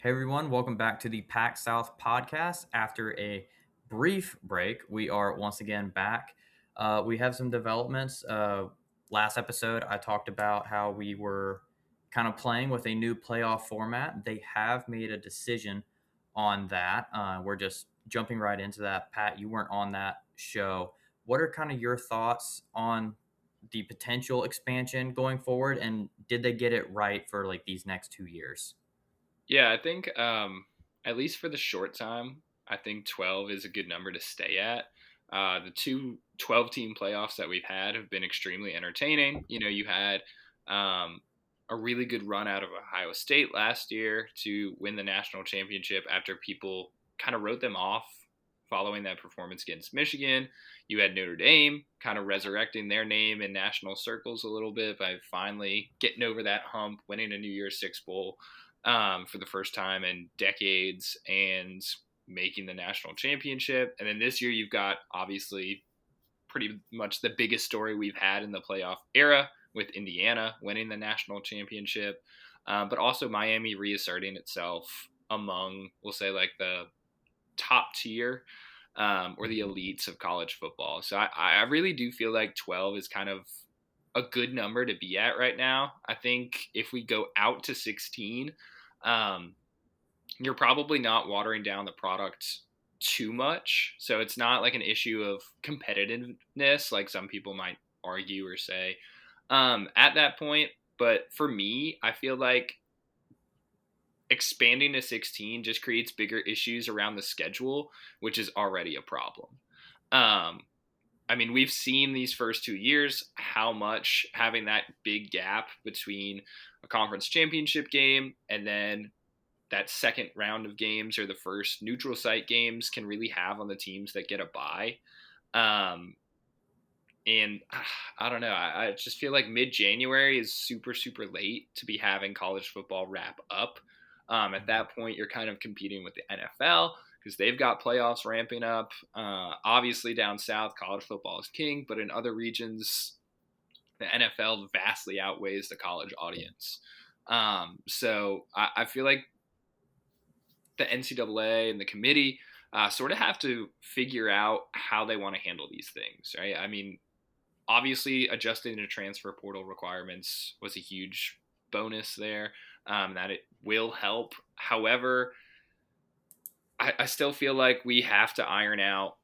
Hey everyone, welcome back to the PAC-South podcast. After a brief break, we are once again back. We have some developments. Last episode, I talked about how we were kind of playing with a new playoff format. They have made a decision on that. We're just jumping right into that. Pat, you weren't on that show. What are kind of your thoughts on the potential expansion going forward? And did they get it right for like these next 2 years? Yeah, I think at least for the short time, I think 12 is a good number to stay at. The two 12-team playoffs that we've had have been extremely entertaining. You had a really good run out of Ohio State last year to win the national championship after people kind of wrote them off following that performance against Michigan. You had Notre Dame kind of resurrecting their name in national circles a little bit by finally getting over that hump, winning a New Year's Six Bowl for the first time in decades and making the national championship. And then this year, you've got obviously pretty much the biggest story we've had in the playoff era with Indiana winning the national championship, but also Miami reasserting itself among, we'll say, like the top tier or the elites of college football. So I really do feel like 12 is kind of a good number to be at right now. I think if we go out to 16, um, you're probably not watering down the product too much. So it's not like an issue of competitiveness, like some people might argue or say at that point. But for me, I feel like expanding to 16 just creates bigger issues around the schedule, which is already a problem. Um, I mean, we've seen these first 2 years how much having that big gap between a conference championship game and then that second round of games or the first neutral site games can really have on the teams that get a bye. Um, and I don't know. I just feel like mid-January is super, super late to be having college football wrap up. At that point, you're kind of competing with the NFL because they've got playoffs ramping up. Obviously, down south, college football is king, but in other regions, the NFL vastly outweighs the college audience. So I feel like the NCAA and the committee sort of have to figure out how they want to handle these things, right? I mean, obviously, adjusting to transfer portal requirements was a huge bonus there. That it will help. However, I still feel like we have to iron out.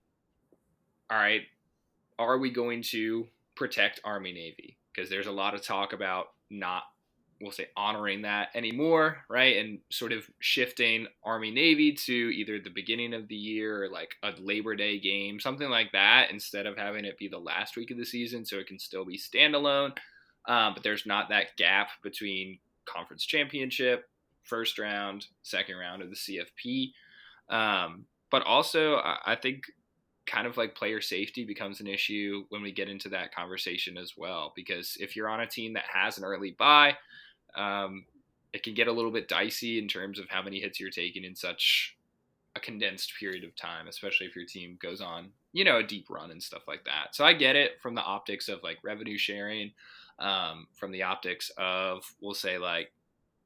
All right, are we going to protect Army Navy? Because there's a lot of talk about not, we'll say, honoring that anymore, right? And sort of shifting Army Navy to either the beginning of the year or like a Labor Day game, something like that, instead of having it be the last week of the season so it can still be standalone. But there's not that gap between conference championship, first round, second round of the CFP. But also, I think kind of like player safety becomes an issue when we get into that conversation as well. Because if you're on a team that has an early bye, it can get a little bit dicey in terms of how many hits you're taking in such a condensed period of time, especially if your team goes on, a deep run and stuff like that. So I get it from the optics of like revenue sharing, from the optics of, we'll say, like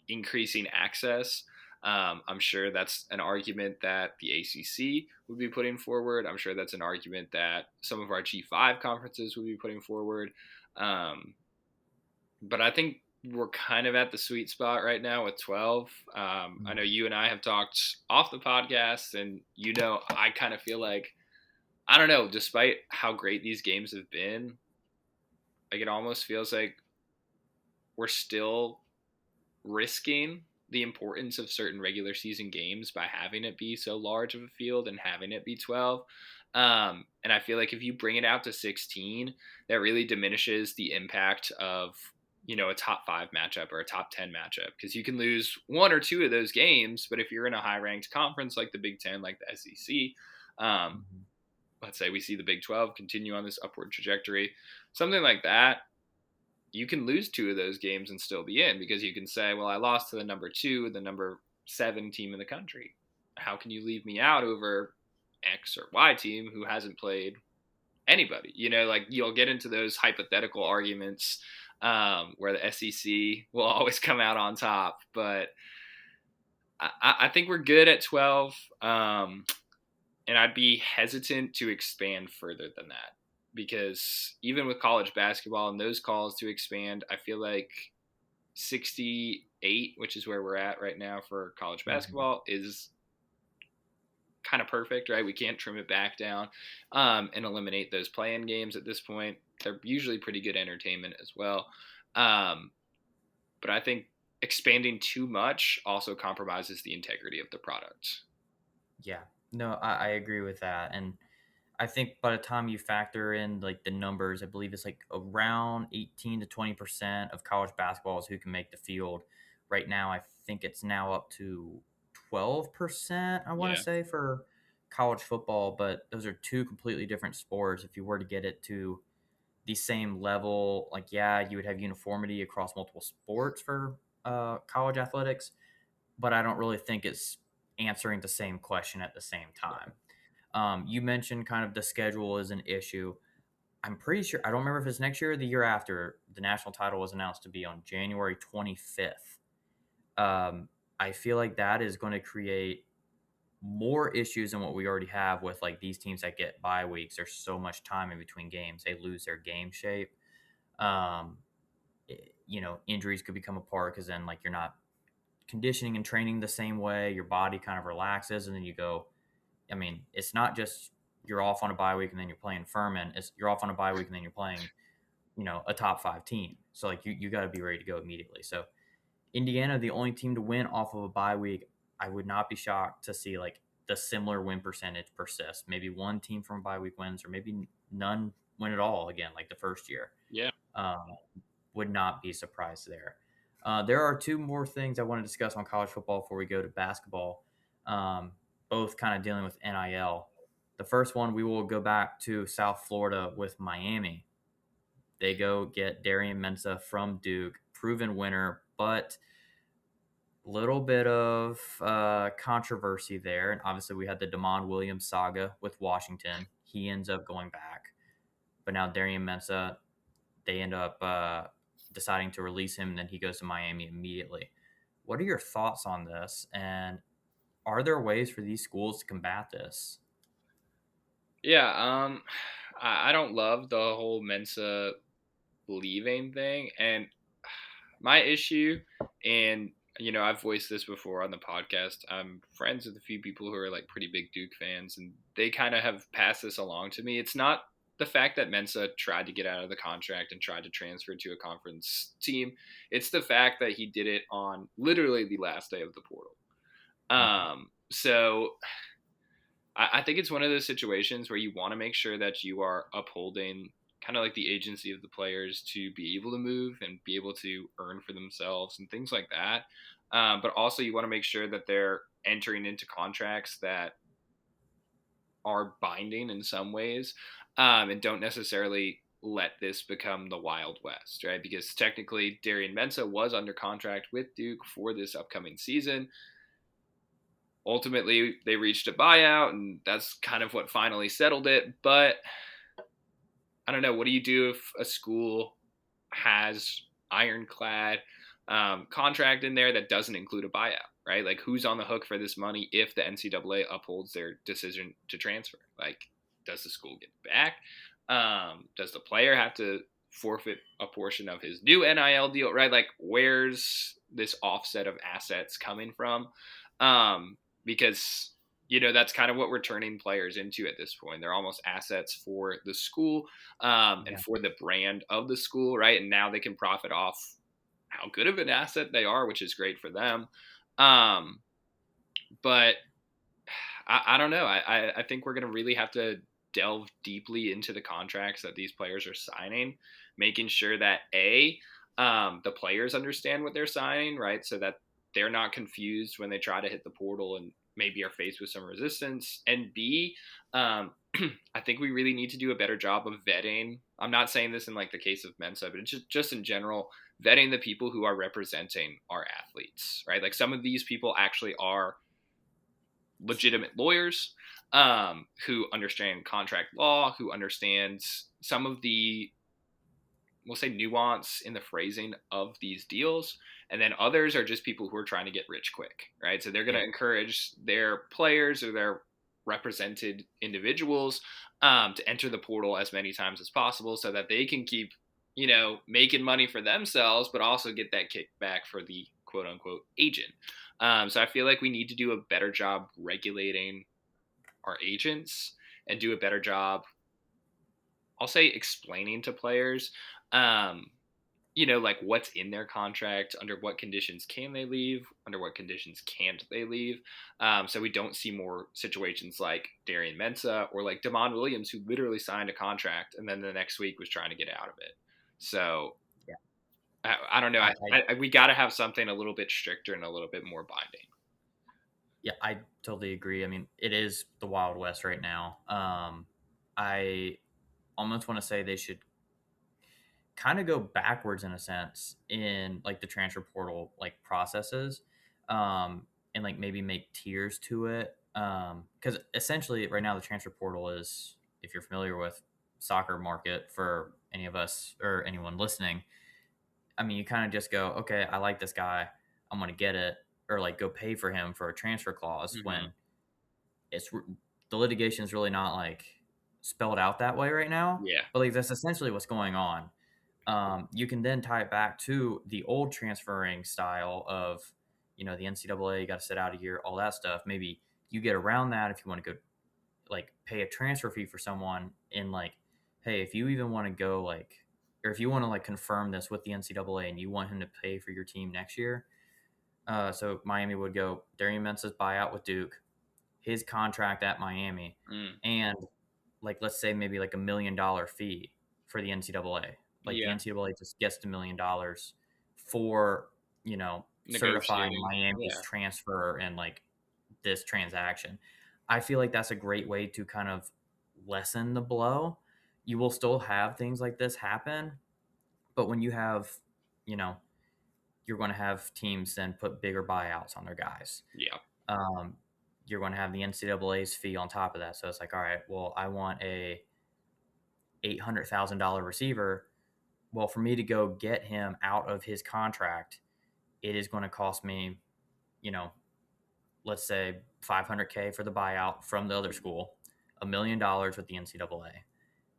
increasing access. I'm sure that's an argument that the ACC would be putting forward. I'm sure that's an argument that some of our G5 conferences would be putting forward. But I think we're kind of at the sweet spot right now with 12. I know you and I have talked off the podcast, and I kind of feel like, I don't know, despite how great these games have been, like it almost feels like we're still risking the importance of certain regular season games by having it be so large of a field and having it be 12. And I feel like if you bring it out to 16, that really diminishes the impact of, a top 5 matchup or a top 10 matchup, because you can lose one or two of those games. But if you're in a high ranked conference like the Big Ten, like the SEC, let's say we see the Big 12 continue on this upward trajectory, something like that, you can lose two of those games and still be in, because you can say, well, I lost to the number 2, the number 7 team in the country. How can you leave me out over X or Y team who hasn't played anybody? Like you'll get into those hypothetical arguments where the SEC will always come out on top. But I think we're good at 12. And I'd be hesitant to expand further than that because even with college basketball and those calls to expand, I feel like 68, which is where we're at right now for college Mhm. basketball, is kind of perfect, right? We can't trim it back down and eliminate those play-in games at this point. They're usually pretty good entertainment as well. Um, but I think expanding too much also compromises the integrity of the product. Yeah. No, I agree with that. And I think by the time you factor in like the numbers, I believe it's like around 18 to 20% of college basketballs who can make the field. Right now, I think it's now up to 12%, I want to Yeah. say, for college football. But those are two completely different sports. If you were to get it to the same level, like, yeah, you would have uniformity across multiple sports for college athletics, but I don't really think it's answering the same question at the same time. You mentioned kind of the schedule is an issue. I'm pretty sure, I don't remember if it's next year or the year after, the national title was announced to be on January 25th. Um, I feel like that is going to create more issues than what we already have with like these teams that get bye weeks. There's so much time in between games, they lose their game shape. Um, Injuries could become a part because then like you're not conditioning and training the same way. Your body kind of relaxes, and then you go. I mean, it's not just you're off on a bye week and then you're playing Furman. It's you're off on a bye week and then you're playing, a top five team. So like you got to be ready to go immediately. So Indiana, the only team to win off of a bye week. I would not be shocked to see like the similar win percentage persist. Maybe one team from a bye week wins, or maybe none win at all again, like the first year. Yeah. Um, would not be surprised there. There are two more things I want to discuss on college football before we go to basketball, both kind of dealing with NIL. The first one, we will go back to South Florida with Miami. They go get Darian Mensah from Duke, proven winner, but little bit of controversy there. And obviously, we had the Damon Williams saga with Washington. He ends up going back, but now Darian Mensah, they end up deciding to release him, and then he goes to Miami immediately. What are your thoughts on this? And are there ways for these schools to combat this? Yeah. I don't love the whole Mensa leaving thing. And my issue, and I've voiced this before on the podcast. I'm friends with a few people who are like pretty big Duke fans, and they kind of have passed this along to me. It's not the fact that Mensa tried to get out of the contract and tried to transfer to a conference team. It's the fact that he did it on literally the last day of the portal. Mhm. So I think it's one of those situations where you want to make sure that you are upholding kind of like the agency of the players to be able to move and be able to earn for themselves and things like that. But also, you want to make sure that they're entering into contracts that are binding in some ways, and don't necessarily let this become the Wild West, right? Because technically, Darian Mensah was under contract with Duke for this upcoming season. Ultimately, they reached a buyout, and that's kind of what finally settled it. But I don't know. What do you do if a school has ironclad contract in there that doesn't include a buyout, right? Like, who's on the hook for this money if the NCAA upholds their decision to transfer? Like, does the school get back? Does the player have to forfeit a portion of his new NIL deal, right? Like, where's this offset of assets coming from? Because that's kind of what we're turning players into at this point. They're almost assets for the school, and Yeah. for the brand of the school, right? And now they can profit off how good of an asset they are, which is great for them. Um, but I don't know. I think we're going to really have to delve deeply into the contracts that these players are signing, making sure that the players understand what they're signing, right? So that they're not confused when they try to hit the portal and maybe are faced with some resistance. And B, um, I think we really need to do a better job of vetting. I'm not saying this in like the case of Mensa, but it's just in general, vetting the people who are representing our athletes, right? Like some of these people actually are legitimate lawyers, who understand contract law, who understands some of the, we'll say, nuance in the phrasing of these deals. And then others are just people who are trying to get rich quick, right? So they're going Yeah. to encourage their players or their represented individuals to enter the portal as many times as possible so that they can keep, making money for themselves, but also get that kickback for the quote unquote agent. So I feel like we need to do a better job regulating our agents and do a better job, I'll say, explaining to players, um, like what's in their contract, under what conditions can they leave, under what conditions can't they leave. So we don't see more situations like Darian Mensah or like Damon Williams, who literally signed a contract and then the next week was trying to get out of it. So Yeah. I don't know. We got to have something a little bit stricter and a little bit more binding. Yeah, I totally agree. I mean, it is the Wild West right now. I almost want to say they should kind of go backwards in a sense in like the transfer portal like processes, and like maybe make tiers to it. Because essentially, right now the transfer portal is, if you're familiar with soccer market for any of us or anyone listening, I mean, you kind of just go, okay, I like this guy, I'm gonna get it, or like go pay for him for a transfer clause Mm-hmm. when it's the litigation is really not like spelled out that way right now. Yeah. But like that's essentially what's going on. You can then tie it back to the old transferring style of, the NCAA, you got to sit out a year, all that stuff. Maybe you get around that if you want to go like pay a transfer fee for someone in like, hey, if you even want to go like, or if you want to like confirm this with the NCAA and you want him to pay for your team next year. So Miami would go Darian Mensah's buyout with Duke, his contract at Miami, Mm. and like let's say maybe like $1 million fee for the NCAA. Like the Yeah. NCAA just gets the $1 million for certifying Negotiating. Miami's Yeah. transfer and like this transaction. I feel like that's a great way to kind of lessen the blow. You will still have things like this happen, but when you have, you know, you're going to have teams then put bigger buyouts on their guys. Yeah. Um, you're going to have the NCAA's fee on top of that. So it's like, all right, well, I want a $800,000 receiver. Well, for me to go get him out of his contract, it is going to cost me, you know, let's say 500K for the buyout from the other school, $1 million with the NCAA,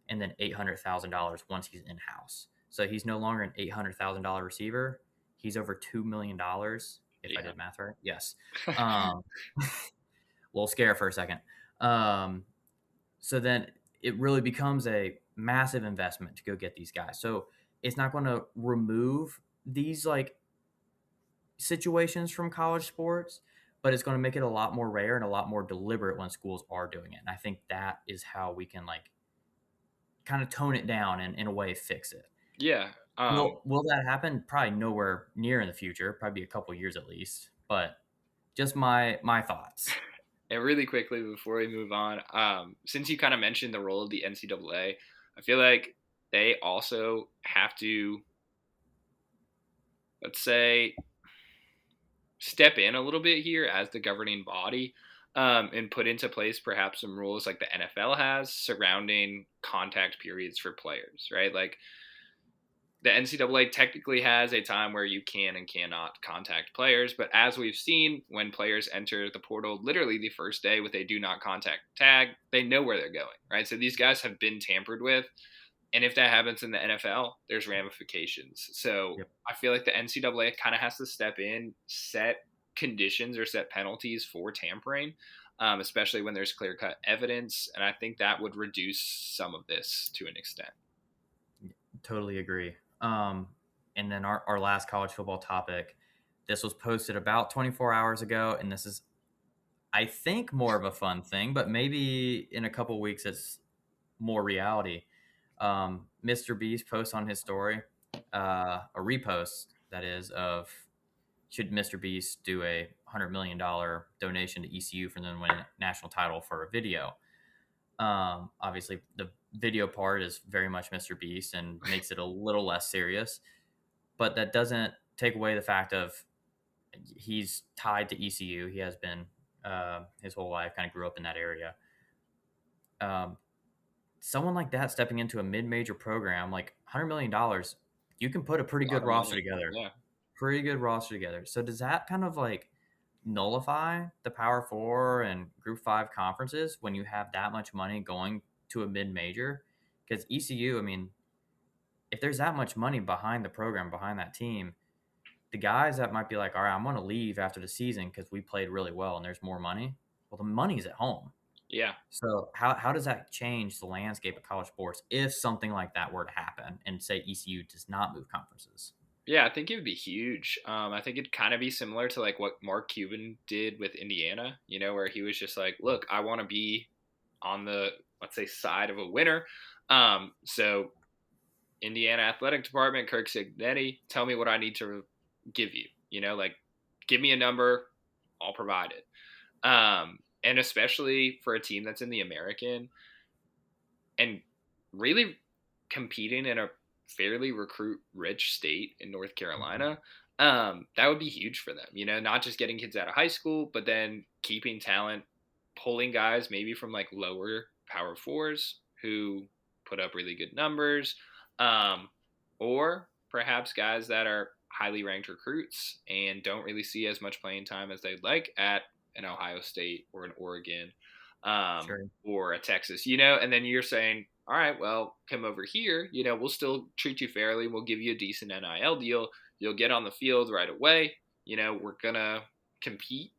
and then $800,000 once he's in house. So he's no longer an $800,000 receiver. He's over $2 million. If I Yeah. did math right, yes. Um, little scare for a second. Um, so then it really becomes a massive investment to go get these guys. So it's not going to remove these like situations from college sports, but it's going to make it a lot more rare and a lot more deliberate when schools are doing it. And I think that is how we can like kind of tone it down and in a way fix it. Yeah. Will that happen? Probably nowhere near in the future. Probably a couple years at least. But just my thoughts. And really quickly before we move on, since you kind of mentioned the role of the NCAA, I feel like they also have to, let's say, step in a little bit here as the governing body, and put into place perhaps some rules like the NFL has surrounding contact periods for players, right? Like the NCAA technically has a time where you can and cannot contact players, but as we've seen, when players enter the portal literally the first day with a do not contact tag, they know where they're going, right? So these guys have been tampered with. And if that happens in the NFL, there's ramifications. So Yep. I feel like the NCAA kind of has to step in, set conditions or set penalties for tampering, especially when there's clear cut evidence. And I think that would reduce some of this to an extent. Totally agree. And then our last college football topic. This was posted about 24 hours ago, and this is, I think, more of a fun thing, but maybe in a couple weeks it's more reality. Mr. Beast posts on his story, a repost that is of should Mr. Beast do a $100 million donation to ECU for them to win a national title for a video. Obviously, the video part is very much Mr. Beast and makes it a little less serious, but that doesn't take away the fact of he's tied to ECU. He has been his whole life, kind of grew up in that area. Um, Someone like that stepping into a mid-major program, like $100 million, you can put a pretty A lot good of roster money. together. Yeah. pretty good roster together. So does that kind of like nullify the Power Four and Group Five conferences when you have that much money going to a mid major? Because ECU, I mean, if there's that much money behind the program, behind that team, the guys that might be like, all right, I'm going to leave after the season because we played really well and there's more money. Well, the money's at home. Yeah. So how does that change the landscape of college sports if something like that were to happen and say ECU does not move conferences? Yeah, I think it would be huge. I think it'd kind of be similar to like what Mark Cuban did with Indiana, where he was just like, look, I want to be on the, let's say, side of a winner. So Indiana athletic department, Kirk Cignetti, tell me what I need to give you, like give me a number, I'll provide it. And especially for a team that's in the American and really competing in a fairly recruit rich state in North Mhm. Carolina, that would be huge for them. Not just getting kids out of high school, but then keeping talent, pulling guys maybe from like lower power fours who put up really good numbers, um, or perhaps guys that are highly ranked recruits and don't really see as much playing time as they'd like at an Ohio State or an Oregon, Sure. or a Texas, and then you're saying, all right, well, come over here, we'll still treat you fairly. We'll give you a decent NIL deal. You'll get on the field right away. We're going to compete,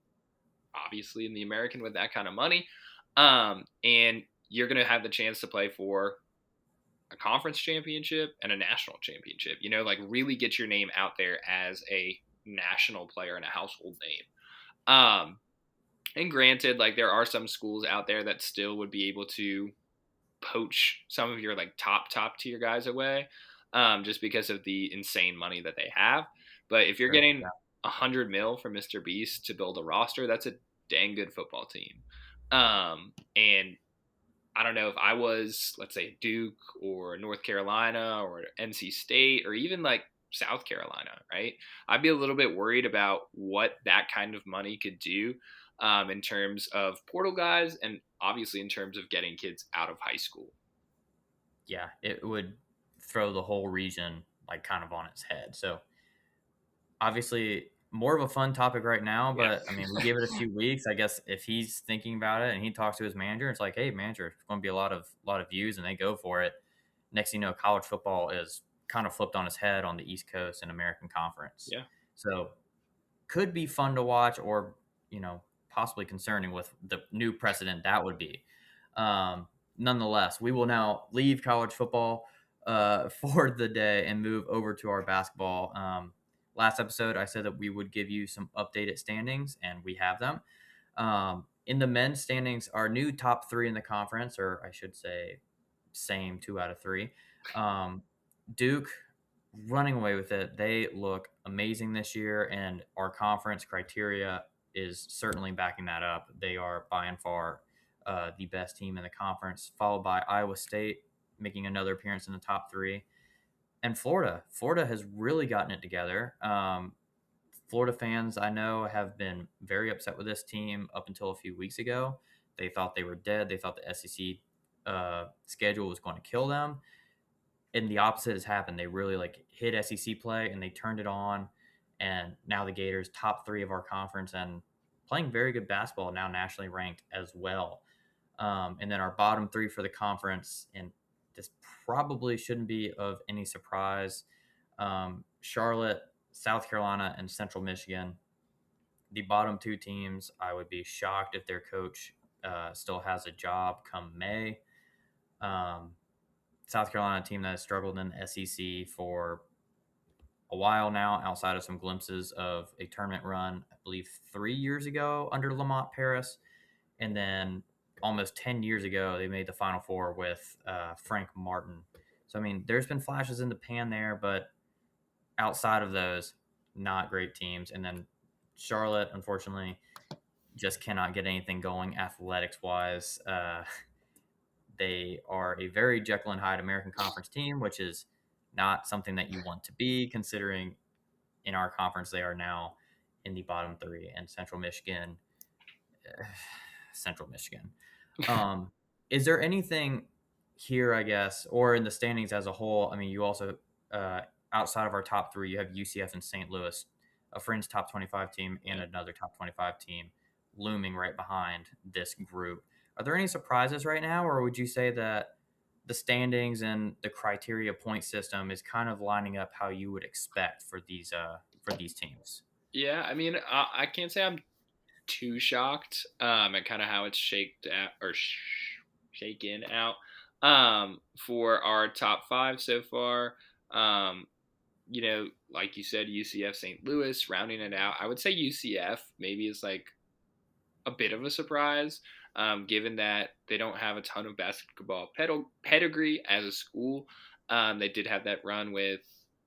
obviously, in the American with that kind of money. And you're going to have the chance to play for a conference championship and a national championship, like really get your name out there as a national player and a household name. And granted, like there are some schools out there that still would be able to poach some of your like top tier guys away, just because of the insane money that they have. But if you're Sure. getting Yeah. 100 mil from Mr. Beast to build a roster, that's a dang good football team. And I don't know if I was, let's say, Duke or North Carolina or NC State or even like South Carolina, right? I'd be a little bit worried about what that kind of money could do, in terms of portal guys and obviously in terms of getting kids out of high school. Yeah. It would throw the whole region like kind of on its head. So obviously more of a fun topic right now, Yeah. but I mean, we give it a few weeks. I guess if he's thinking about it and he talks to his manager, it's like, hey, manager, it's going to be a lot of views, and they go for it. Next thing you know, college football is kind of flipped on its head on the East Coast and American Conference. Yeah. So could be fun to watch, or possibly concerning with the new precedent that would be. Nonetheless, we will now leave college football for the day and move over to our basketball. Last episode, I said that we would give you some updated standings, and we have them. In the men's standings, our new top three in the conference, or I should say, same 2 out of 3. Um, Duke running away with it. They look amazing this year, and our conference criteria is certainly backing that up. They are by and far the best team in the conference, followed by Iowa State making another appearance in the top 3, and Florida. Florida has really gotten it together. Florida fans I know have been very upset with this team up until a few weeks ago. They thought they were dead. They thought the SEC schedule was going to kill them, and the opposite has happened. They really like hit SEC play and they turned it on, and now the Gators top 3 of our conference and playing very good basketball, now nationally ranked as well. And then our bottom 3 for the conference, and this probably shouldn't be of any surprise: Charlotte, South Carolina, and Central Michigan. The bottom 2 teams, I would be shocked if their coach still has a job come May. Um, South Carolina, a team that has struggled in the SEC for a while now, outside of some glimpses of a tournament run, I believe 3 years ago under Lamont Paris. And then almost 10 years ago, they made the Final Four with Frank Martin. So, I mean, there's been flashes in the pan there, but outside of those, not great teams. And then Charlotte, unfortunately, just cannot get anything going athletics wise. They are a very Jekyll and Hyde American Conference team, which is not something that you want to be, considering in our conference they are now in the bottom 3, and Central Michigan, Central Michigan. Um, is there anything here, I guess, or in the standings as a whole? I mean, you also outside of our top 3, you have UCF and St. Louis. a fringe top 25 team and Yeah. another top 25 team looming right behind this group. Are there any surprises right now, or would you say that the standings and the criteria point system is kind of lining up how you would expect for these teams? Yeah, I mean, I can't say I'm too shocked at kind of how it's shaked out or shaken out for our top five so far. Um, like you said, UCF St. Louis rounding it out. I would say UCF maybe is like a bit of a surprise, given that they don't have a ton of basketball pedigree as a school. They did have that run with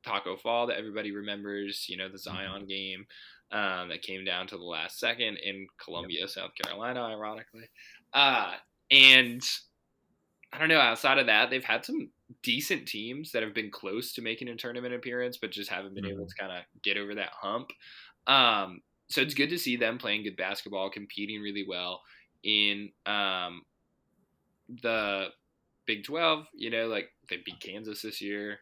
Taco Fall that everybody remembers, the Mhm. Zion game that came down to the last second in Yep. Columbia, South Carolina, ironically. And I don't know, outside of that, they've had some decent teams that have been close to making a tournament appearance, but just haven't been able Mhm. to kind of get over that hump. Um, so it's good to see them playing good basketball, competing really well in the Big 12. Like they beat Kansas this year.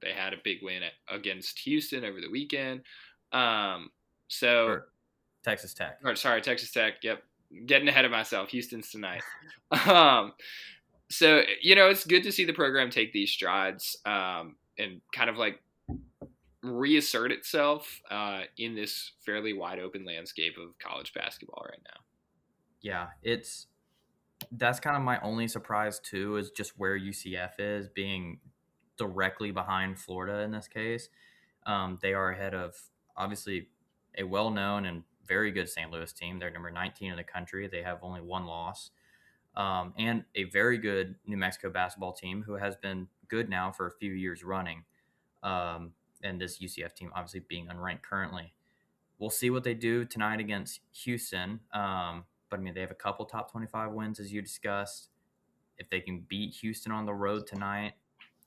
They had a big win against Houston over the weekend. Um, so, Or Texas Tech. or sorry, Texas Tech. Yep, getting ahead of myself. Houston's tonight. Um, so it's good to see the program take these strides and kind of like reassert itself in this fairly wide open landscape of college basketball right now. Yeah, that's kind of my only surprise too, is just where UCF is being directly behind Florida in this case. They are ahead of obviously a well-known and very good St. Louis team. They're number 19 in the country. They have only one loss, and a very good New Mexico basketball team who has been good now for a few years running. Um, and this UCF team obviously being unranked currently. We'll see what they do tonight against Houston. But I mean, they have a couple top 25 wins, as you discussed. If they can beat Houston on the road tonight,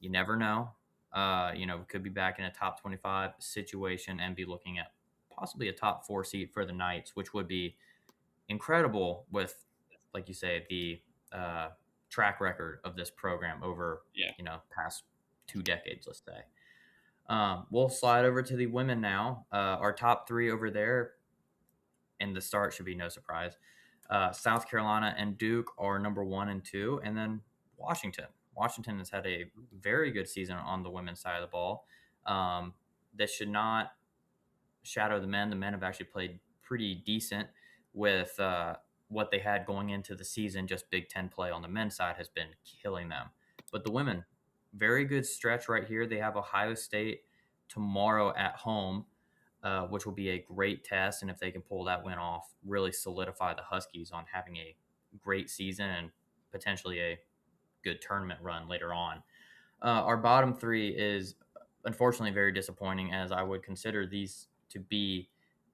you never know. Could be back in a top 25 situation and be looking at possibly a top four seed for the Knights, which would be incredible with, like you say, the uh, track record of this program over, Yeah. past 2 decades, let's say. We'll slide over to the women now. Our top three over there in the start should be no surprise. South Carolina and Duke are number one and two, and then Washington. Washington has had a very good season on the women's side of the ball. This should not shadow the men. The men have actually played pretty decent with what they had going into the season. Just Big Ten play on the men's side has been killing them. But the women, very good stretch right here. They have Ohio State tomorrow at home, which will be a great test. And if they can pull that win off, really solidify the Huskies on having a great season and potentially a good tournament run later on. Our bottom three is unfortunately very disappointing, as I would consider these to be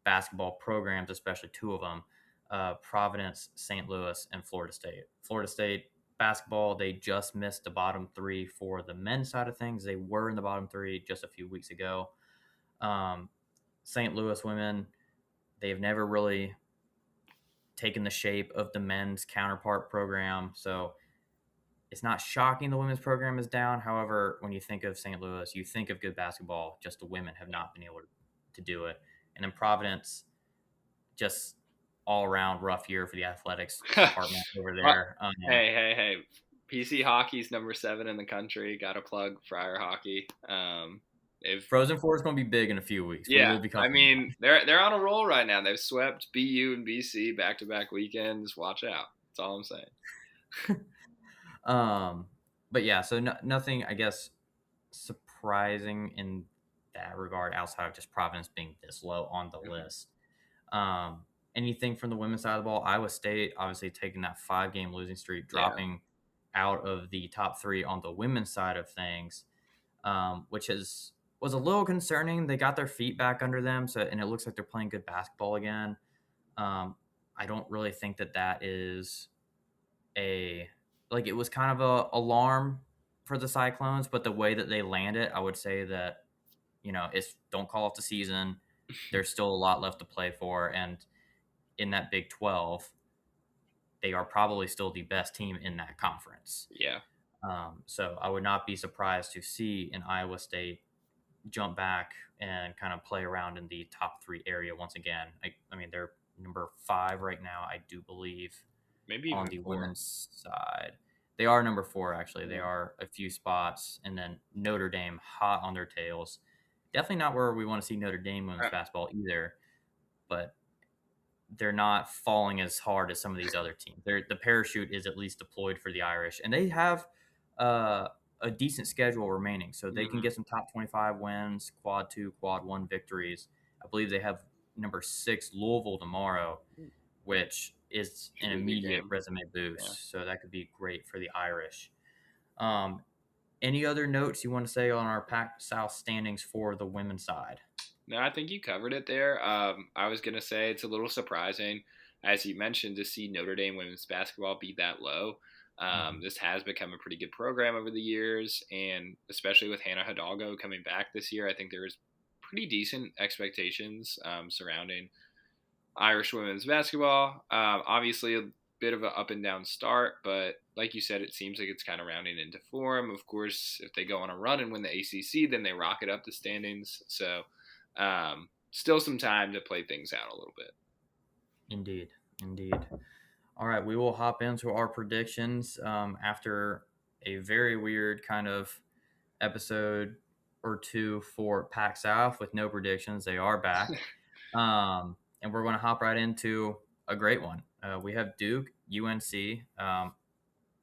basketball programs, especially two of them, Providence, St. Louis, and Florida State. Florida State basketball, they just missed the bottom three for the men's side of things. They were in the bottom three just a few weeks ago. Um, St. Louis women, they've never really taken the shape of the men's counterpart program. So it's not shocking the women's program is down. However, when you think of St. Louis, you think of good basketball. Just the women have not been able to do it. And then Providence, just all around rough year for the athletics department over Uh, there. hey. PC hockey's number 7 in the country. Got to plug Friar Hockey. If Frozen Four is going to be big in a few weeks. We Yeah, will be I covering mean they're on a roll right now. They've swept BU and BC back to back weekends. Watch out. That's all I'm saying. that. But yeah, so nothing, I guess, surprising in that regard outside of just Providence being this low on the Mhm. list. Um, Anything from the women's side of the ball? Iowa State obviously taking that 5 game losing streak, Yeah. dropping out of the top three on the women's side of things, which was a little concerning. They got their feet back under them, and it looks like they're playing good basketball again. Um, I don't really think that is a like it was kind of a alarm for the Cyclones, but the way that they land it, I would say that it's don't call off the season. There's still a lot left to play for, and in that Big 12, they are probably still the best team in that conference. Yeah. So I would not be surprised to see an Iowa State jump back and kind of play around in the top three area once again. I mean, they're number 5 right now, I do believe, maybe on even the 4. women's side. They are number 4, actually. They Yeah. are a few spots, and then Notre Dame hot on their tails. Definitely not where we want to see Notre Dame women's basketball either, but they're not falling as hard as some of these other teams. The parachute is at least deployed for the Irish, and they have uh, a decent schedule remaining, so they can Mm-hmm. get some top 25 wins, quad 2, quad 1 victories. I believe they have number 6 Louisville tomorrow, which is Should an be a good immediate game. resume Yeah. boost. So that could be great for the Irish. Um, any other notes you want to say on our PAC-South standings for the women's side? No, I think you covered it there. I was gonna say it's a little surprising, as you mentioned, to see Notre Dame women's basketball be that low. Mhm. This has become a pretty good program over the years, and especially with Hannah Hidalgo coming back this year, I think there was pretty decent expectations surrounding Irish women's basketball. Obviously, a bit of an up and down start, but like you said, it seems like it's kind of rounding into form. Of course, if they go on a run and win the ACC, then they rocket up the standings. So, still some time to play things out a little bit. Indeed, indeed. All right, we will hop into our predictions after a very weird kind of episode or two for PAC South with no predictions. They are back. And we're going to hop right into a great one. We have Duke, UNC,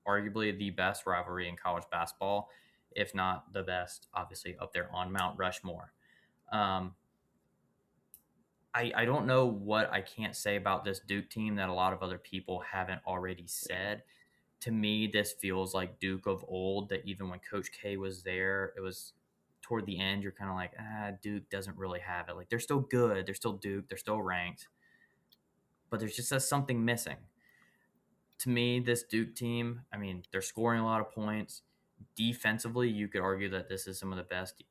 arguably the best rivalry in college basketball, if not the best, obviously up there on Mount Rushmore. Um, I don't know what I can't say about this Duke team that a lot of other people haven't already Yeah. said. To me, this feels like Duke of old, that even when Coach K was there, it was toward the end, you're kind of like, Duke doesn't really have it. Like, they're still good. They're still Duke. They're still ranked. But there's just something missing. To me, this Duke team, I mean, they're scoring a lot of points. Defensively, you could argue that this is some of the best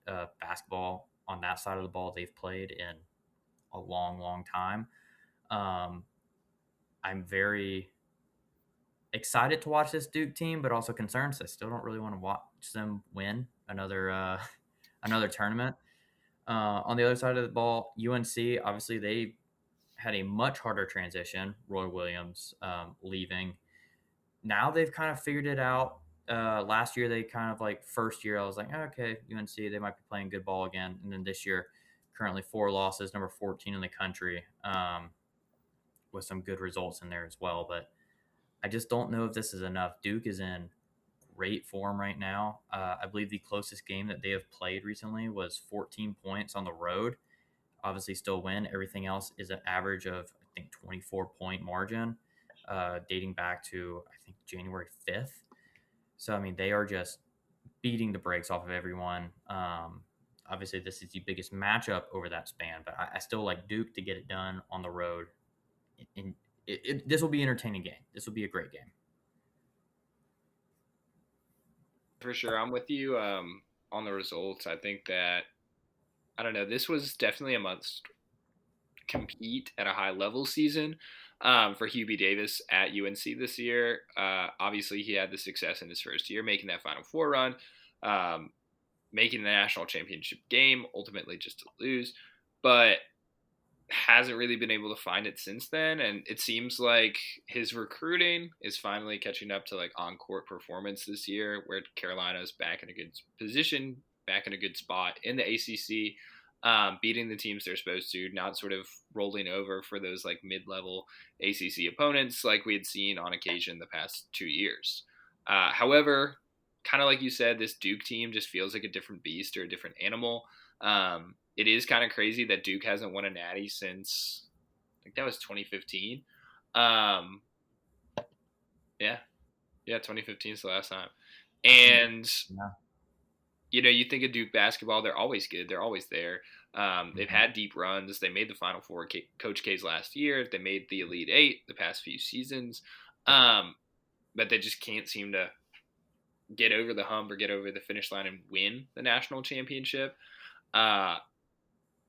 basketball on that side of the ball they've played in a long, long time. Um, I'm very excited to watch this Duke team, but also concerned. So I still don't really want to watch them win another another tournament. On the other side of the ball, UNC obviously they had a much harder transition. Roy Williams leaving. Now they've kind of figured it out. Last year they kind of like first year I was like, okay, UNC they might be playing good ball again, and then this year currently 4 losses, number 14 in the country, with some good results in there as well. But I just don't know if this is enough. Duke is in great form right now. I believe the closest game that they have played recently was 14 points on the road. Obviously, still win. Everything else is an average of, I think, 24-point margin, dating back to, I think, January 5th. So, I mean, they are just beating the brakes off of everyone. Obviously, this is the biggest matchup over that span, but I still like Duke to get it done on the road. And this will be an entertaining game. This will be a great game. For sure, I'm with you on the results. I think that I don't know. This was definitely a must compete at a high level season for Hubie Davis at UNC this year. Obviously, he had the success in his first year, making that Final Four run, um, making the national championship game, ultimately just to lose, but hasn't really been able to find it since then. And it seems like his recruiting is finally catching up to like on court performance this year, where Carolina's back in a good position, back in a good spot in the ACC, beating the teams they're supposed to, not sort of rolling over for those like mid-level ACC opponents like we had seen on occasion the past 2 years. However, kind of like you said, this Duke team just feels like a different beast or a different animal. It is kind of crazy that Duke hasn't won a natty since I think that was 2015. Um, yeah, yeah, 2015 is the last time. And Yeah. you think of Duke basketball, they're always good. They're always there. They've Mhm. had deep runs. They made the Final Four, Coach K's last year. They made the Elite Eight the past few seasons. Um, but they just can't seem to get over the hump or get over the finish line and win the national championship. Uh,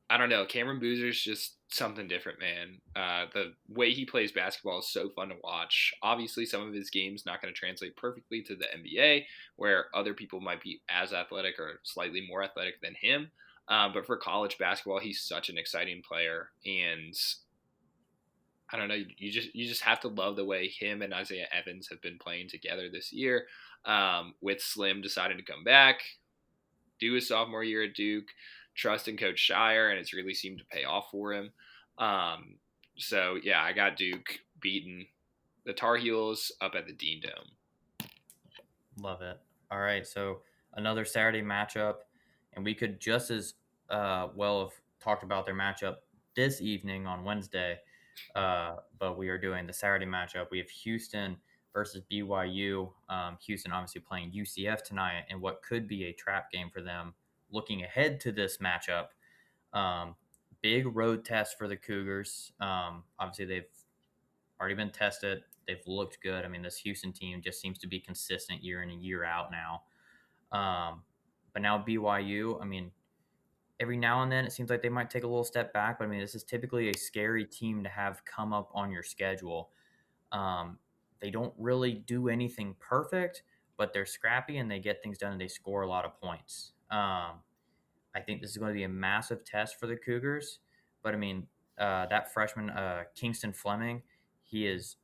I don't know. Cameron Boozer's just something different, man. The way he plays basketball is so fun to watch. Obviously, some of his games not going to translate perfectly to the NBA, where other people might be as athletic or slightly more athletic than him. But for college basketball, he's such an exciting player, and I don't know. You just have to love the way him and Isaiah Evans have been playing together this year. With Slim deciding to come back, do his sophomore year at Duke, trust in Coach Shire, and it's really seemed to pay off for him. Um, so yeah, I got Duke beating the Tar Heels up at the Dean Dome. Love it. All right, so another Saturday matchup, and we could just as well have talked about their matchup this evening on Wednesday, but we are doing the Saturday matchup. We have Houston versus BYU. Houston obviously playing UCF tonight, and what could be a trap game for them. Looking ahead to this matchup, um, big road test for the Cougars. Obviously, they've already been tested. They've looked good. I mean, this Houston team just seems to be consistent year in and year out now. But now BYU, I mean, every now and then it seems like they might take a little step back. But I mean, this is typically a scary team to have come up on your schedule. They don't really do anything perfect, but they're scrappy and they get things done and they score a lot of points. I think this is going to be a massive test for the Cougars. But I mean, that freshman Kingston Fleming, he is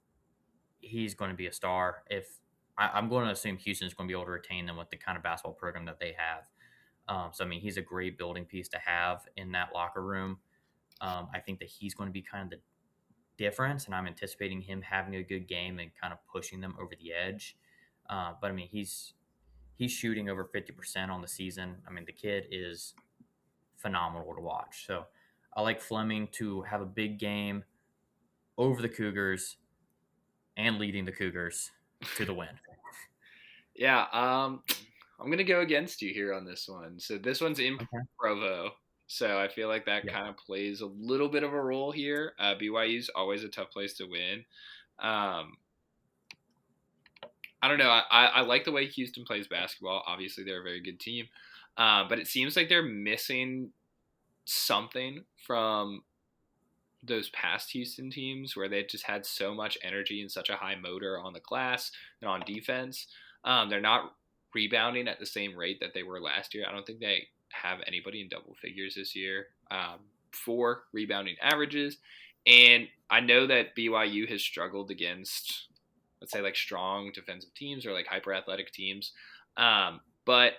he's going to be a star. If I'm going to assume Houston's going to be able to retain them with the kind of basketball program that they have. So I mean, he's a great building piece to have in that locker room. I think that he's going to be kind of the difference, and I'm anticipating him having a good game and kind of pushing them over the edge. But I mean, he's shooting over 50% on the season. I mean, the kid is phenomenal to watch. So I like Fleming to have a big game over the Cougars and leading the Cougars to the win. Yeah, I'm gonna go against you here on this one. So this one's in Okay. Provo. So I feel like that Yeah. kind of plays a little bit of a role here. BYU's always a tough place to win. Um, I don't know. I like the way Houston plays basketball. Obviously, they're a very good team, but it seems like they're missing something from those past Houston teams where they just had so much energy and such a high motor on the glass and on defense. They're not rebounding at the same rate that they were last year. I don't think they have anybody in double figures this year for rebounding averages. And I know that BYU has struggled against, let's say, like strong defensive teams or like hyper athletic teams. But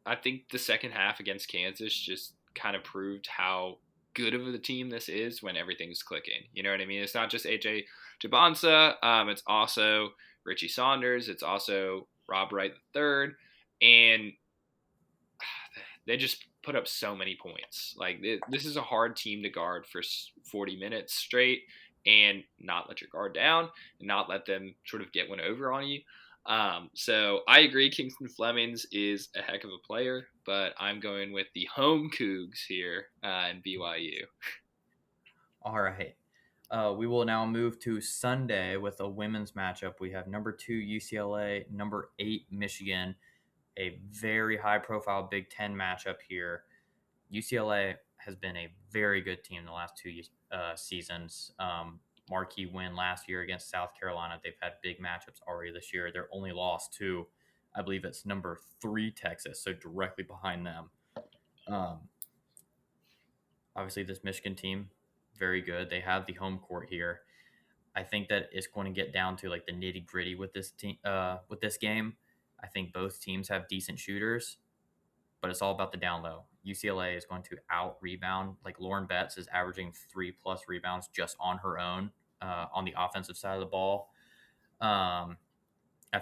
I think the second half against Kansas just kind of proved how good of a team this is when everything's clicking. You know what I mean? It's not just AJ Jabonsa. It's also Richie Saunders. It's also Rob Wright III. And they just put up so many points. Like this is a hard team to guard for 40 minutes straight and not let your guard down and not let them sort of get one over on you. So I agree, Kingston Flemings is a heck of a player, but I'm going with the home Cougs here in BYU. All right. We will now move to Sunday with a women's matchup. We have number 2 UCLA, number 8 Michigan, a very high profile Big Ten matchup here. UCLA has been a very good team the last 2 seasons. Marquee win last year against South Carolina. They've had big matchups already this year. They're only lost to, I believe it's number 3 Texas, so directly behind them. Um, Obviously, this Michigan team, very good. They have the home court here. I think that it's going to get down to like the nitty gritty with this team, with this game. I think both teams have decent shooters, but it's all about the down low. UCLA is going to out rebound. Like Lauren Betts is averaging 3+ rebounds just on her own on the offensive side of the ball. I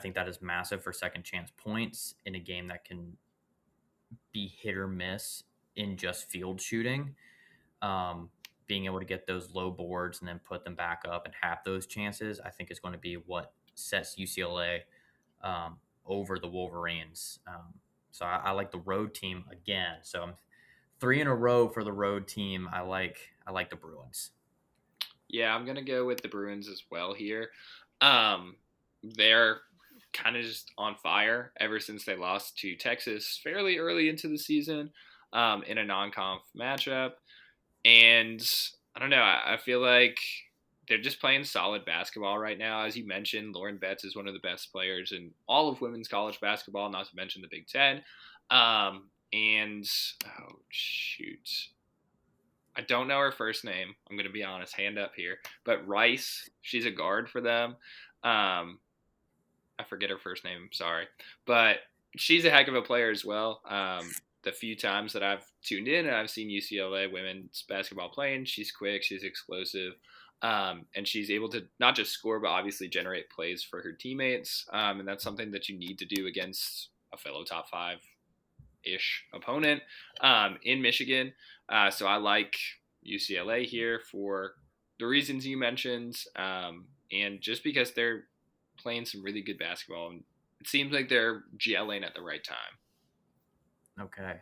think that is massive for second chance points in a game that can be hit or miss in just field shooting. Being able to get those low boards and then put them back up and have those chances, I think is going to be what sets UCLA over the Wolverines. So I like the road team again. So I'm 3 in a row for the road team. I like the Bruins. Yeah, I'm gonna go with the Bruins as well here. They're kind of just on fire ever since they lost to Texas fairly early into the season in a non-conf matchup. And I don't know. I feel like they're just playing solid basketball right now. As you mentioned, Lauren Betts is one of the best players in all of women's college basketball, not to mention the Big Ten. and oh shoot, I don't know her first name. I'm gonna be honest, hand up here. But Rice, she's a guard for them. Um, I forget her first name. Sorry, but she's a heck of a player as well. The few times that I've tuned in and I've seen UCLA women's basketball playing, she's quick, she's explosive, and she's able to not just score but obviously generate plays for her teammates. And that's something that you need to do against a fellow top five ish opponent in Michigan. So I like UCLA here for the reasons you mentioned, and just because they're playing some really good basketball, and it seems like they're gelling at the right time. Okay.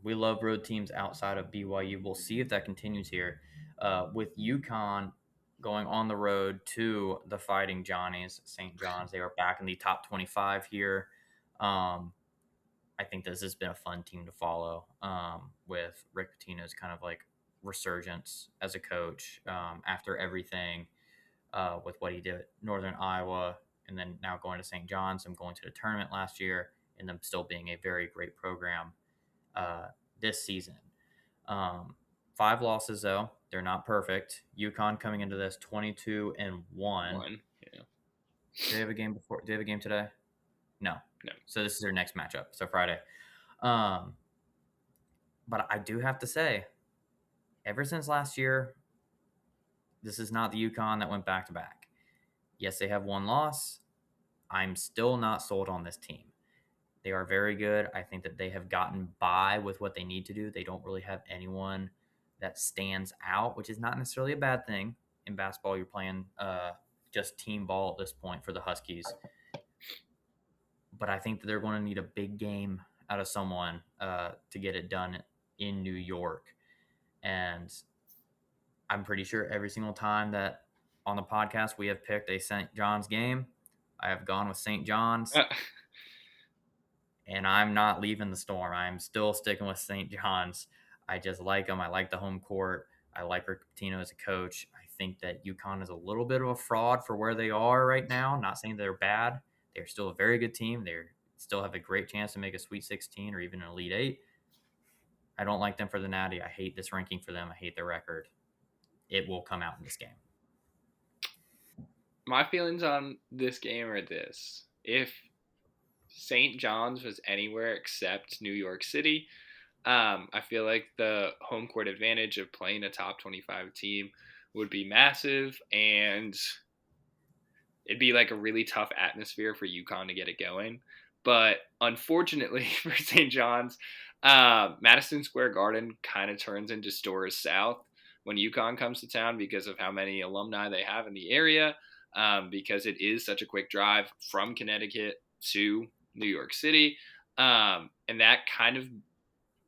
We love road teams outside of BYU. We'll see if that continues here. With UConn going on the road to the Fighting Johnnies, St. John's, they are back in the top 25 here. I think this has been a fun team to follow with Rick Pitino's kind of like resurgence as a coach after everything with what he did at Northern Iowa and then now going to St. John's and going to the tournament last year and them still being a very great program this season. 5 losses though, they're not perfect. UConn coming into this 22-1. Yeah. Do they have a game before? Do they have a game today? No. No. So this is their next matchup. So Friday. But I do have to say, ever since last year, this is not the UConn that went back to back. Yes, they have one loss. I'm still not sold on this team. They are very good. I think that they have gotten by with what they need to do. They don't really have anyone that stands out, which is not necessarily a bad thing. In basketball, you're playing just team ball at this point for the Huskies. But I think that they're going to need a big game out of someone to get it done in New York. And I'm pretty sure every single time that on the podcast we have picked a St. John's game, I have gone with St. John's. And I'm not leaving the Storm. I'm still sticking with St. John's. I just like them. I like the home court. I like Rick Pitino as a coach. I think that UConn is a little bit of a fraud for where they are right now. Not saying they're bad. They're still a very good team. They still have a great chance to make a Sweet 16 or even an Elite 8. I don't like them for the Natty. I hate this ranking for them. I hate their record. It will come out in this game. My feelings on this game are this. If St. John's was anywhere except New York City, I feel like the home court advantage of playing a top 25 team would be massive, and it'd be like a really tough atmosphere for UConn to get it going. But unfortunately for St. John's, Madison Square Garden kind of turns into Storrs South when UConn comes to town because of how many alumni they have in the area, because it is such a quick drive from Connecticut to New York City. And that kind of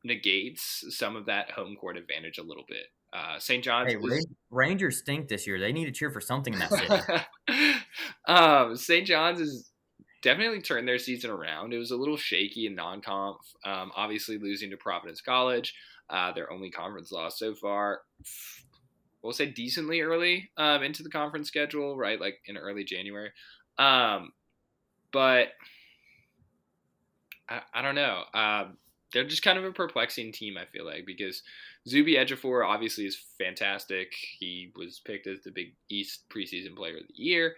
negates some of that home court advantage a little bit. St. John's Rangers stink this year. They need to cheer for something in that city. St. John's has definitely turned their season around. It was a little shaky in non-conf, obviously losing to Providence College, their only conference loss so far. We'll say decently early into the conference schedule, right? Like in early January. But I don't know. They're just kind of a perplexing team, I feel like, because Zuby Ejiofor obviously is fantastic. He was picked as the Big East preseason player of the year.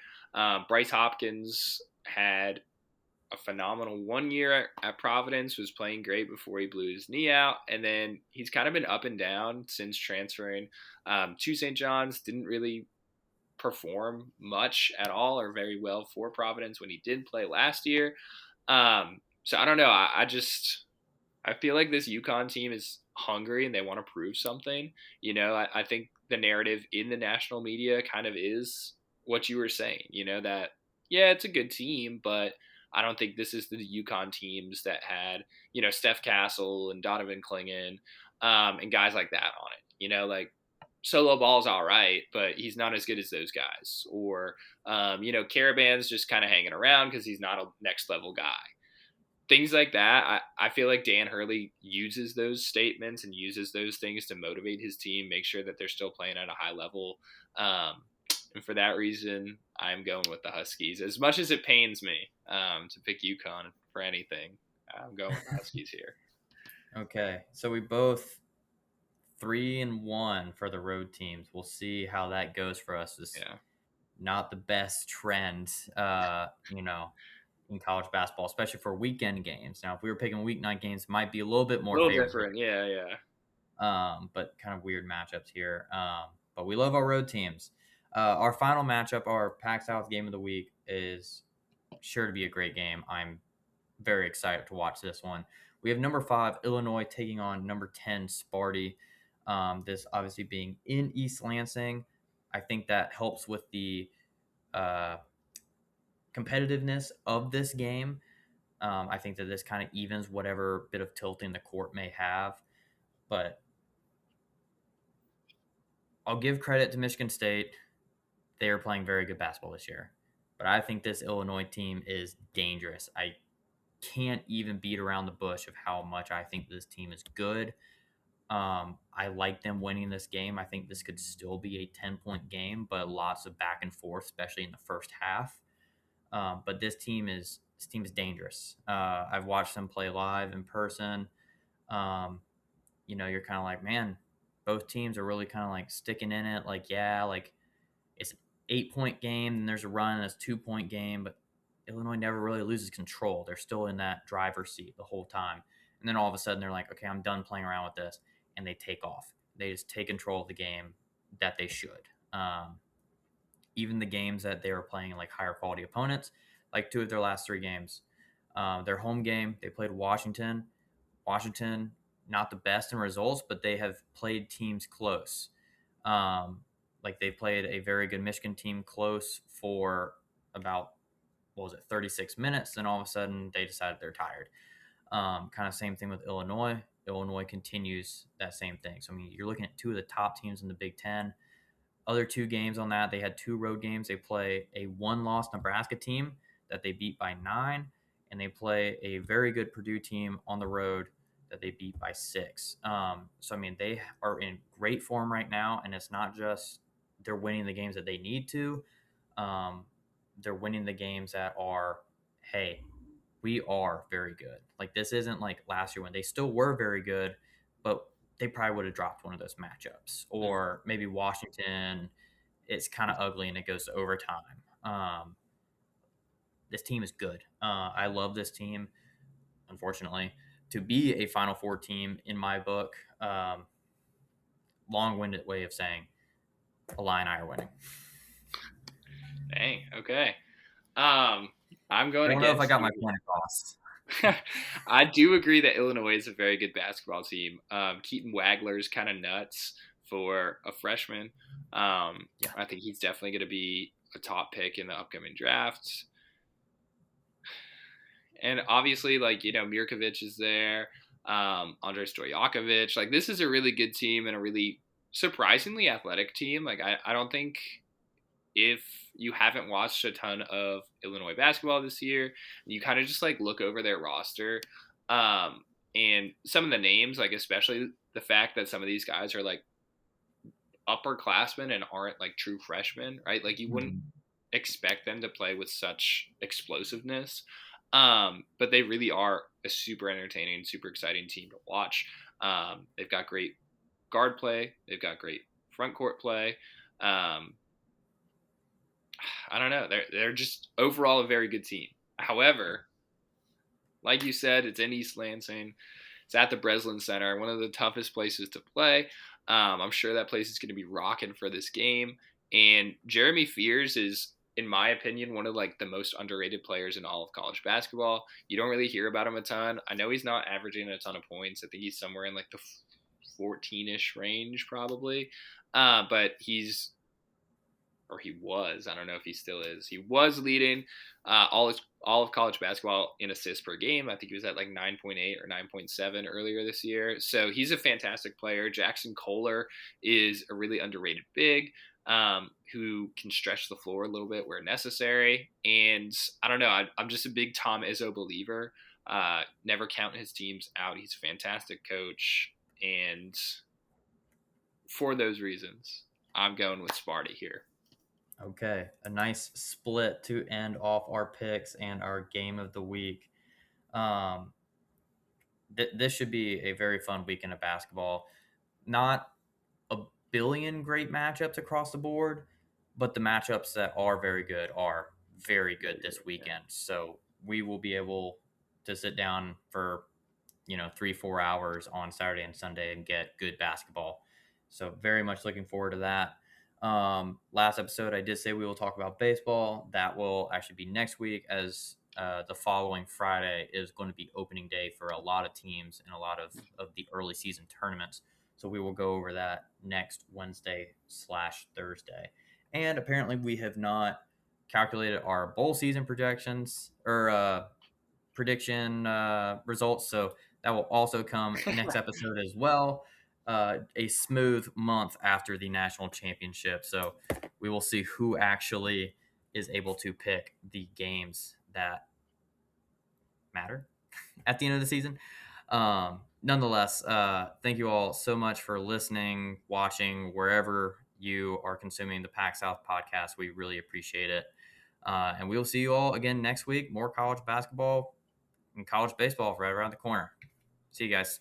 Bryce Hopkins had a phenomenal 1 year at Providence, was playing great before he blew his knee out. And then he's kind of been up and down since transferring to St. John's. Didn't really perform much at all or very well for Providence when he did play last year. So I don't know. I feel like this UConn team is hungry and they want to prove something. You know, I think the narrative in the national media kind of is what you were saying, you know, that, yeah, it's a good team, but I don't think this is the UConn teams that had, you know, Steph Castle and Donovan Clingan and guys like that on it. You know, like Solo Ball's all right, but he's not as good as those guys. Or, you know, Caravan's just kind of hanging around because he's not a next level guy. Things like that, I feel like Dan Hurley uses those statements and uses those things to motivate his team, make sure that they're still playing at a high level. And for that reason, I'm going with the Huskies. As much as it pains me to pick UConn for anything, I'm going with the Huskies here. Okay, so we both 3-1 for the road teams. We'll see how that goes for us. It's Yeah, not the best trend, you know, in college basketball, especially for weekend games. Now, if we were picking weeknight games, it might be a little bit a more little favorable. different. Yeah, yeah. But kind of weird matchups here. But we love our road teams. Our final matchup, our Pac-South game of the week, is sure to be a great game. I'm very excited to watch this one. We have number 5 Illinois taking on number 10 Sparty. This obviously being in East Lansing, I think that helps with the uh, competitiveness of this game. I think that this kind of evens whatever bit of tilting the court may have. But I'll give credit to Michigan State. They are playing very good basketball this year. But I think this Illinois team is dangerous. I can't even beat around the bush of how much I think this team is good. I like them winning this game. I think this could still be a 10-point game, but lots of back and forth, especially in the first half. But this team is dangerous. I've watched them play live in person. Um, you're kind of like, man, both teams are really kind of like sticking in it. Like, yeah, like it's an 8-point game, and there's a run, and it's a 2-point game, but Illinois never really loses control. They're still in that driver's seat the whole time. And then all of a sudden they're like, okay, I'm done playing around with this. And they take off. They just take control of the game that they should. Even the games that they were playing like higher quality opponents, like 2 of their last 3 games, their home game, they played Washington. Washington, not the best in results, but they have played teams close. Um, like they played a very good Michigan team close for about, what was it, 36 minutes. Then all of a sudden they decided they're tired. Kind of same thing with Illinois. Illinois continues that same thing. So I mean, you're looking at 2 of the top teams in the Big Ten. Other 2 games on that, they had 2 road games. They play a 1-loss Nebraska team that they beat by 9, and they play a very good Purdue team on the road that they beat by 6. So I mean, they are in great form right now, and it's not just they're winning the games that they need to. Um, they're winning the games that are, hey, we are very good. Like this isn't like last year when they still were very good, but they probably would have dropped one of those matchups. Mm. Or maybe Washington, it's kind of ugly and it goes to overtime. This team is good. I love this team. Unfortunately, to be a Final Four team in my book, long-winded way of saying Illini are winning. Dang. Okay. Um, I'm I going don't know if I against got my you. point across. I do agree that Illinois is a very good basketball team. Keaton Wagler's kind of nuts for a freshman. Yeah. I think he's definitely going to be a top pick in the upcoming drafts. And obviously, like, Mirkovic is there, Andrei Stojakovic. Like, this is a really good team and a really surprisingly athletic team. Like, I don't think if you haven't watched a ton of Illinois basketball this year, you kind of just like look over their roster, um, and some of the names, like especially the fact that some of these guys are like upperclassmen and aren't like true freshmen, right? Like you wouldn't Mhm. expect them to play with such explosiveness. But they really are a super entertaining, super exciting team to watch. They've got great guard play. They've got great front court play. Um, I don't know. They're just overall a very good team. However, like you said, it's in East Lansing. It's at the Breslin Center, one of the toughest places to play. I'm sure that place is going to be rocking for this game. And Jeremy Fears is, in my opinion, one of like the most underrated players in all of college basketball. You don't really hear about him a ton. I know he's not averaging a ton of points. I think he's somewhere in like the 14-ish range probably. But he was. I don't know if he still is. He was leading all of college basketball in assists per game. I think he was at like 9.8 or 9.7 earlier this year. So he's a fantastic player. Jackson Kohler is a really underrated big who can stretch the floor a little bit where necessary. And I don't know. I'm just a big Tom Izzo believer. Never count his teams out. He's a fantastic coach. And for those reasons, I'm going with Sparty here. Okay, a nice split to end off our picks and our game of the week. Um, this should be a very fun weekend of basketball. Not a billion great matchups across the board, but the matchups that are very good Very this good. Yeah. weekend. So we will be able to sit down for 3-4 hours on Saturday and Sunday and get good basketball. So very much looking forward to that. Last episode, I did say we will talk about baseball. That will actually be next week, as the following Friday is going to be opening day for a lot of teams and a lot of the early season tournaments. So we will go over that next Wednesday/Thursday. And apparently, we have not calculated our bowl season projections or prediction results. So that will also come next episode as well. A smooth month after the national championship. So we will see who actually is able to pick the games that matter at the end of the season. Nonetheless, thank you all so much for listening, watching, wherever you are consuming the Pac South podcast. We really appreciate it. And we will see you all again next week. More college basketball and college baseball right around the corner. See you guys.